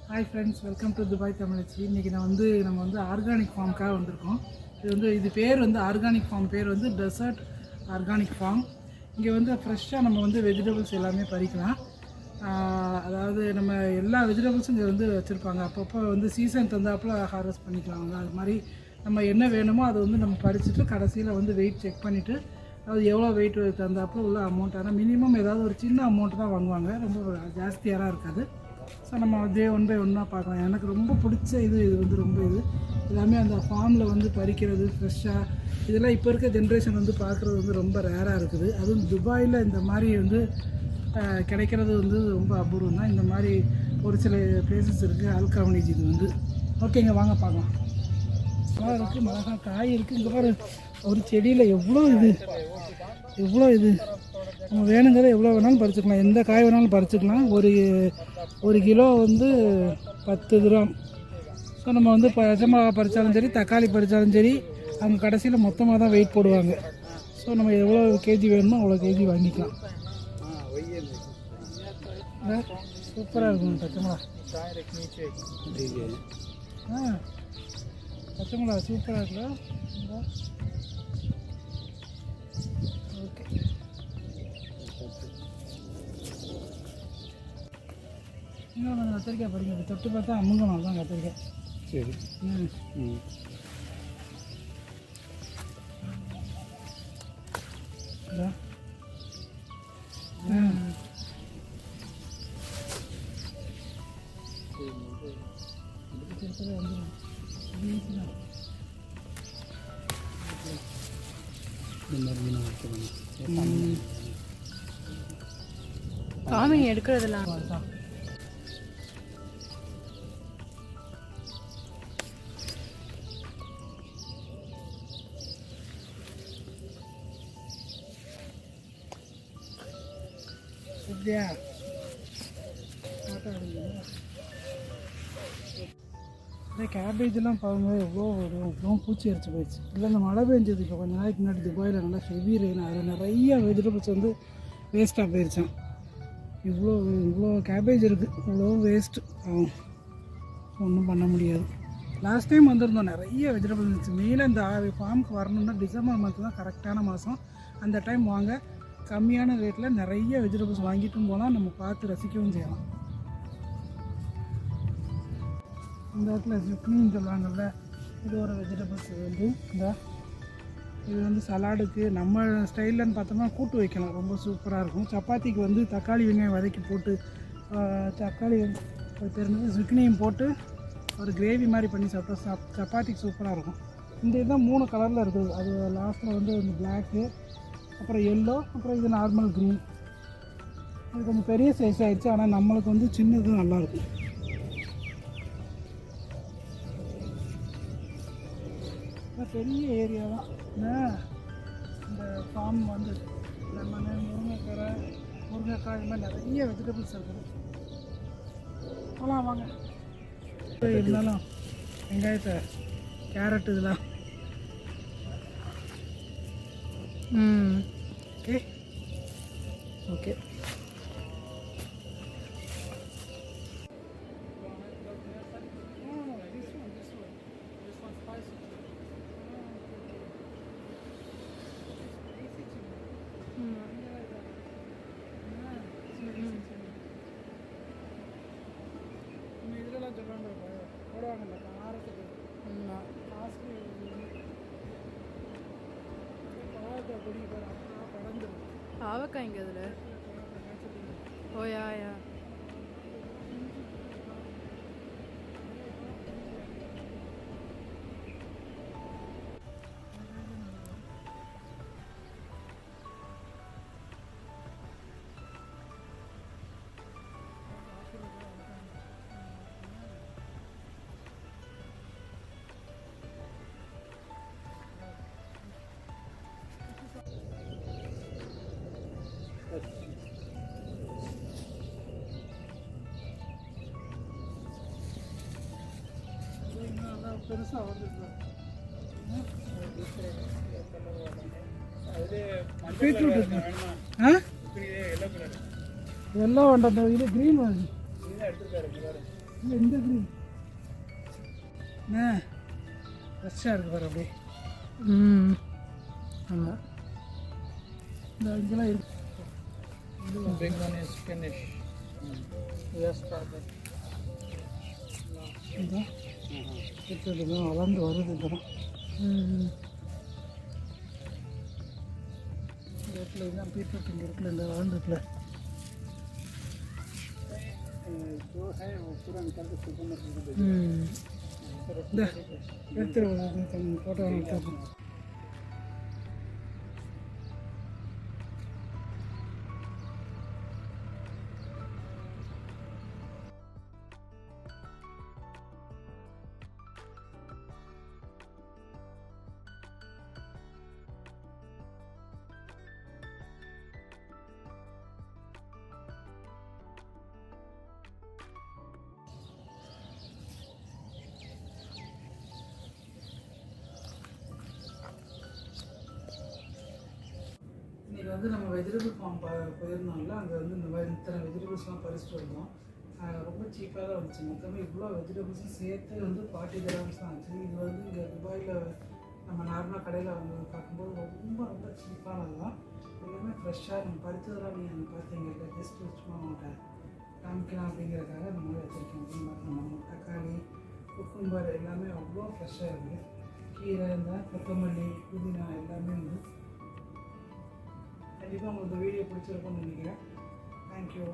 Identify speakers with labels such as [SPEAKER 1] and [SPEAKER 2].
[SPEAKER 1] Hi friends, welcome to Dubai Tamizhachi. இன்றைக்கி நம்ம வந்து ஆர்கானிக் ஃபார்முக்காக வந்திருக்கோம். இது பேர் வந்து ஆர்கானிக் ஃபார்ம் பேர் வந்து டெசர்ட் ஆர்கானிக் ஃபார்ம். இங்கே வந்து ஃப்ரெஷ்ஷாக நம்ம வந்து வெஜிடபிள்ஸ் எல்லாமே பறிக்கலாம். அதாவது நம்ம எல்லா வெஜிடபிள்ஸும் இங்கே வந்து வச்சுருப்பாங்க. அப்பப்போ வந்து சீசன் தந்தாப்பில் ஹார்வெஸ்ட் பண்ணிக்கலாம். அது மாதிரி நம்ம என்ன வேணுமோ அதை வந்து நம்ம பறிச்சுட்டு கடைசியில் வந்து வெயிட் செக் பண்ணிவிட்டு அது எவ்வளோ வெயிட் தந்தாப்பில் உள்ள அமௌண்ட். ஆனால் மினிமம் ஏதாவது ஒரு சின்ன அமௌண்ட் தான் வாங்குவாங்க, ரொம்ப ஜாஸ்தியாக இருக்காது. ஸோ நம்ம அதே ஒன் பை ஒன்னாக பார்க்கலாம். எனக்கு ரொம்ப பிடிச்ச இது வந்து ரொம்ப எல்லாமே அந்த ஃபார்மில் வந்து பறிக்கிறது ஃப்ரெஷ்ஷாக இதெல்லாம் இப்போ இருக்க ஜென்ரேஷன் வந்து பார்க்குறது வந்து ரொம்ப ரேராக இருக்குது. அதுவும் துபாயில் இந்த மாதிரி வந்து கிடைக்கிறது வந்து ரொம்ப அபூர்வம் தான். இந்த மாதிரி ஒரு சில பிளேசஸ் இருக்குது. அல்காவனிஜ் இது வந்து ஓகேங்க, வாங்க பார்க்கலாம். மழை இருக்குது, மிளகா காய் இருக்குது. இங்கே பாரு, ஒரு செடியில் எவ்வளோ இது நம்ம வேணுங்கிறத எவ்வளோ வேணாலும் பறிச்சுக்கலாம். எந்த காய் வேணாலும் பறிச்சுக்கலாம். ஒரு கிலோ வந்து 10 கிராம். ஸோ நம்ம வந்து பச்சை மிளகா பறித்தாலும் சரி, தக்காளி பறித்தாலும் சரி, அவங்க கடைசியில் மொத்தமாக தான் வெயிட் போடுவாங்க. ஸோ நம்ம எவ்வளோ கேஜி வேணுமோ அவ்வளோ கேஜி வாங்கிக்கலாம். சூப்பராக இருக்கும் பச்சை மிளகா. பச்சை மிளகா சூப்பராக இருக்குல்ல. ஓகே, இன்னும் கொஞ்சம் கத்திரிக்காய் படிங்க. தொட்டு பார்த்தா அமுங்கணும் தான் கத்திரிக்காய். சரி.
[SPEAKER 2] காமிங் எடுக்கிறதுலாம்
[SPEAKER 1] அப்படியா? இந்த கேபேஜெலாம் பாருங்கள் எவ்வளோ பூச்சி அரிச்சு போயிடுச்சு. இல்லை இந்த மழை பெஞ்சது இப்போ கொஞ்சம் நாளைக்கு முன்னாடி துபாயில் நல்லா ஹெவி ரெயின். அதில் நிறைய வெஜிடபிள்ஸ் வந்து வேஸ்ட்டாக போயிடுச்சான். இவ்வளோ கேபேஜ் இருக்குது, இவ்வளோ வேஸ்ட்டு ஆகும், ஒன்றும் பண்ண முடியாது. லாஸ்ட் டைம் வந்திருந்தோம், நிறைய வெஜிடபிள்ஸ் இருந்துச்சு. மெயினாக இந்த ஃபார்முக்கு வரணுன்னா டிசம்பர் மந்த் தான் கரெக்டான மாதம். அந்த டைம் வாங்க, கம்மியான ரேட்டில் நிறைய வெஜிடபிள்ஸ் வாங்கிட்டும் போகலாம், நம்ம பார்த்து ரசிக்கவும் செய்யலாம். இந்த இடத்துல ஜுக்னின்னு சொல்லுவாங்கள்ல, இது ஒரு வெஜிடபிள்ஸ் வந்து இது வந்து சலாடுக்கு நம்ம ஸ்டைல்லன்னு பார்த்தோம்னா கூட்டு வைக்கலாம், ரொம்ப சூப்பராக இருக்கும். சப்பாத்திக்கு வந்து தக்காளி வெங்காயம் வதக்கி போட்டு தக்காளி தெரிஞ்சது ஜுக்னியும் போட்டு ஒரு கிரேவி மாதிரி பண்ணி சாப்பிட்டா சப்பாத்திக்கு சூப்பராக இருக்கும். இந்த இதுதான் 3 கலரில் இருக்குது. அது லாஸ்ட்டில் வந்து இந்த பிளாக்கு, அப்புறம் எல்லோ, அப்புறம் இது நார்மல் க்ரீன். இது கொஞ்சம் பெரிய சைஸ் ஆகிடுச்சு, ஆனால் நம்மளுக்கு வந்து சின்னது நல்லாயிருக்கும். பெரிய ஏரியா தான் இந்த ஃபார்ம் வந்து. லெமனு, முருங்கைக்காய் இது மாதிரி நிறைய வெஜிடபிள்ஸ் இருக்குது. போகலாம் வாங்க. இருந்தாலும் வெங்காயத்தை, கேரட் இதெல்லாம் ஓகே ஓகே. இதெல்லாம் சொல்லுவாங்க போடுவாங்கல்ல காரத்துக்கு காசு பாவக்காய் கொடி பறந்துடும்.
[SPEAKER 2] பாவக்காய் இங்கே அதில் ஓயா.
[SPEAKER 1] பெருசாக வந்துருக்கு. பீட்ரூட் இருக்கு. எல்லோ வேண்டாம், இது க்ரீன் வருது. இல்லை இந்த க்ரீன் என்ன ஃப்ரெஷ்ஷாக இருக்குது பாரு அப்படியே.
[SPEAKER 2] ம் ஆமாம்.
[SPEAKER 1] இந்த இங்கெல்லாம் இருக்கு. Big one is Spanish. Yes, perfect. இதுதான் இதுதான் வளர்ந்து வருது. இதெல்லாம் ரோட்டில் இதுதான் பீட்ரூட் இங்கே இருக்குல்ல, இந்த வளர்ந்துருக்குல்ல. இந்த எடுத்துருவோம் ஃபோட்டோ எடுத்துருவோம். இன்றைக்கி வந்து நம்ம வெஜிடபிள் ஃபார்ம் போயிருந்தோம்ல, அங்கே வந்து இந்த மாதிரி இத்தனை வெஜிடபிள்ஸ்லாம் பறிச்சுட்டு வந்தோம். ரொம்ப சீப்பாக தான் வந்துச்சு. மொத்தமே இவ்வளோ வெஜிடபிள்ஸும் சேர்த்து வந்து 40 dirhams தான் ஆச்சு. இது வந்து இங்கே துபாயில் நம்ம நார்மலாக கடையில் வந்து பார்க்கும்போது ரொம்ப ரொம்ப சீப்பானது தான். எல்லாமே ஃப்ரெஷ்ஷாக நம்ம பறிச்சதெல்லாம் நீங்கள் பார்த்தீங்க. ஜஸ்ட் சும்மா அவங்கள்ட்ட காமிக்கலாம் அப்படிங்கிறதுக்காக இந்த மாதிரி வச்சுருக்கேன். நம்ம தக்காளி, குக்கும்பர் எல்லாமே அவ்வளோ ஃப்ரெஷ்ஷாக இருக்குது. கீரை, இந்த கொத்தமல்லி, புதினா எல்லாமே வந்து கண்டிப்பாக உங்களுக்கு வீடியோ பிடிச்சிருக்கும்னு நினைக்கிறேன். தேங்க்யூ.